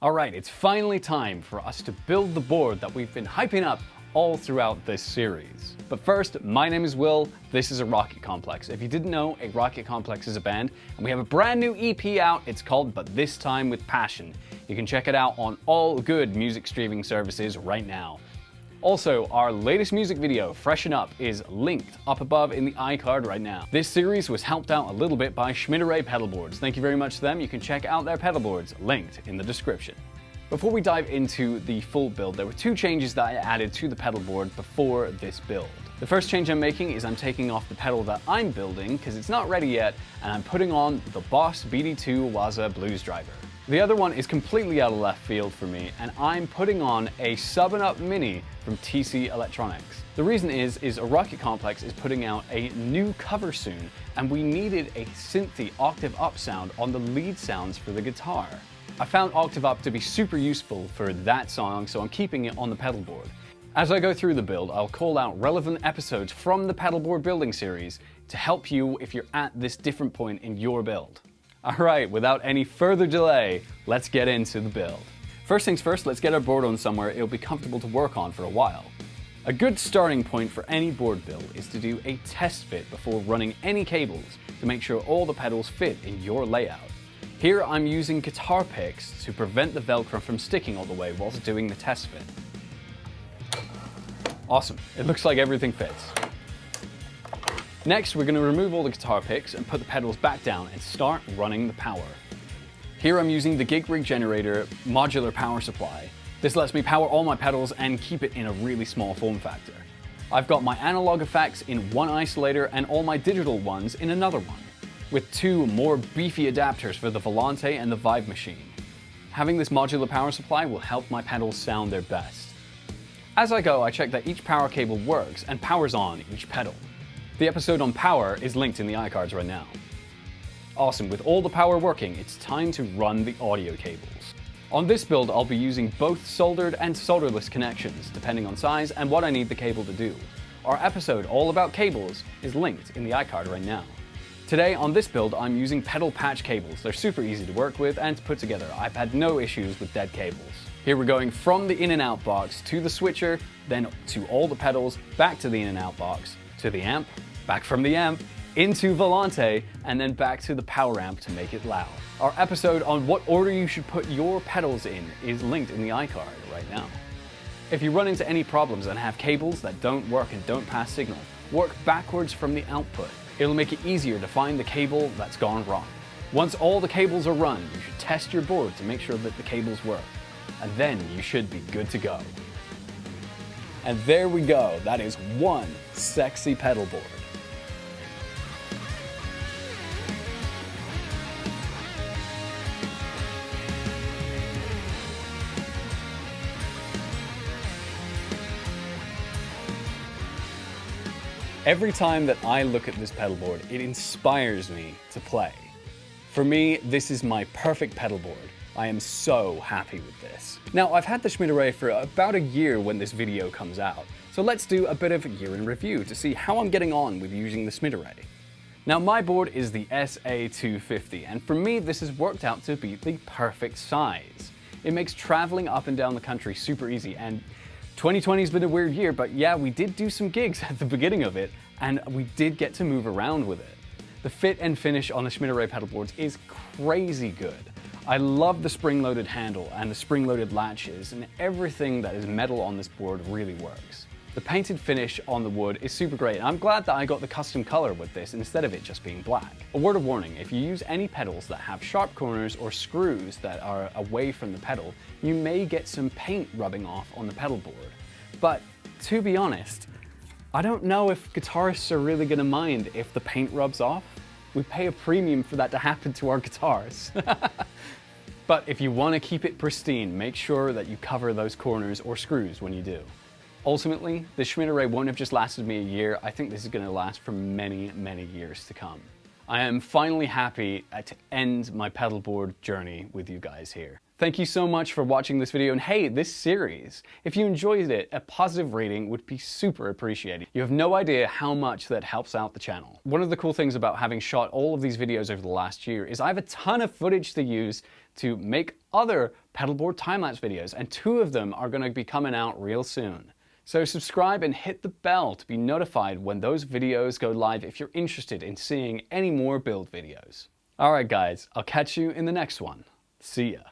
Alright, it's finally time for us to build the board that we've been hyping up all throughout this series. But first, my name is Will, this is a Rocket Complex. If you didn't know, a Rocket Complex is a band, and we have a brand new EP out, it's called But This Time With Passion. You can check it out on all good music streaming services right now. Also, our latest music video, Freshen Up, is linked up above in the iCard right now. This series was helped out a little bit by Schmidt Array pedalboards. Thank you very much to them. You can check out their pedalboards, linked in the description. Before we dive into the full build, there were two changes that I added to the pedalboard before this build. The first change I'm making is I'm taking off the pedal that I'm building, because it's not ready yet, and I'm putting on the Boss BD2 Waza Blues Driver. The other one is completely out of left field for me, and I'm putting on a Sub and Up Mini from TC Electronics. The reason is a Rocket Complex is putting out a new cover soon, and we needed a synthy octave up sound on the lead sounds for the guitar. I found octave up to be super useful for that song, so I'm keeping it on the pedalboard. As I go through the build, I'll call out relevant episodes from the pedalboard building series to help you if you're at this different point in your build. Alright, without any further delay, let's get into the build. First things first, let's get our board on somewhere it'll be comfortable to work on for a while. A good starting point for any board build is to do a test fit before running any cables to make sure all the pedals fit in your layout. Here I'm using guitar picks to prevent the Velcro from sticking all the way whilst doing the test fit. Awesome, it looks like everything fits. Next, we're going to remove all the guitar picks and put the pedals back down and start running the power. Here I'm using the Gig Rig Generator modular power supply. This lets me power all my pedals and keep it in a really small form factor. I've got my analog effects in one isolator and all my digital ones in another one, with two more beefy adapters for the Volante and the Vibe Machine. Having this modular power supply will help my pedals sound their best. As I go, I check that each power cable works and powers on each pedal. The episode on power is linked in the iCards right now. Awesome, with all the power working, it's time to run the audio cables. On this build, I'll be using both soldered and solderless connections, depending on size and what I need the cable to do. Our episode all about cables is linked in the iCard right now. Today on this build, I'm using pedal patch cables. They're super easy to work with and to put together. I've had no issues with dead cables. Here we're going from the in and out box to the switcher, then to all the pedals, back to the in and out box, to the amp, back from the amp, into Volante, and then back to the power amp to make it loud. Our episode on what order you should put your pedals in is linked in the iCard right now. If you run into any problems and have cables that don't work and don't pass signal, work backwards from the output. It'll make it easier to find the cable that's gone wrong. Once all the cables are run, you should test your board to make sure that the cables work, and then you should be good to go. And there we go, that is one sexy pedal board. Every time that I look at this pedal board, it inspires me to play. For me, this is my perfect pedal board. I am so happy with this. Now, I've had the Schmidt Array for about a year when this video comes out, so let's do a bit of year in review to see how I'm getting on with using the Schmidt Array. Now, my board is the SA250, and for me, this has worked out to be the perfect size. It makes traveling up and down the country super easy, and 2020's been a weird year, but yeah, we did do some gigs at the beginning of it, and we did get to move around with it. The fit and finish on the Schmidt Array pedal boards is crazy good. I love the spring-loaded handle and the spring-loaded latches, and everything that is metal on this board really works. The painted finish on the wood is super great, and I'm glad that I got the custom color with this instead of it just being black. A word of warning, if you use any pedals that have sharp corners or screws that are away from the pedal, you may get some paint rubbing off on the pedal board. But to be honest, I don't know if guitarists are really gonna mind if the paint rubs off. We pay a premium for that to happen to our guitars. But if you wanna keep it pristine, make sure that you cover those corners or screws when you do. Ultimately, the Schmidt Array won't have just lasted me a year. I think this is going to last for many, many years to come. I am finally happy to end my pedalboard journey with you guys here. Thank you so much for watching this video, and hey, this series. If you enjoyed it, a positive rating would be super appreciated. You have no idea how much that helps out the channel. One of the cool things about having shot all of these videos over the last year is I have a ton of footage to use to make other pedalboard time-lapse videos, and 2 of them are going to be coming out real soon. So subscribe and hit the bell to be notified when those videos go live if you're interested in seeing any more build videos. Alright guys, I'll catch you in the next one. See ya.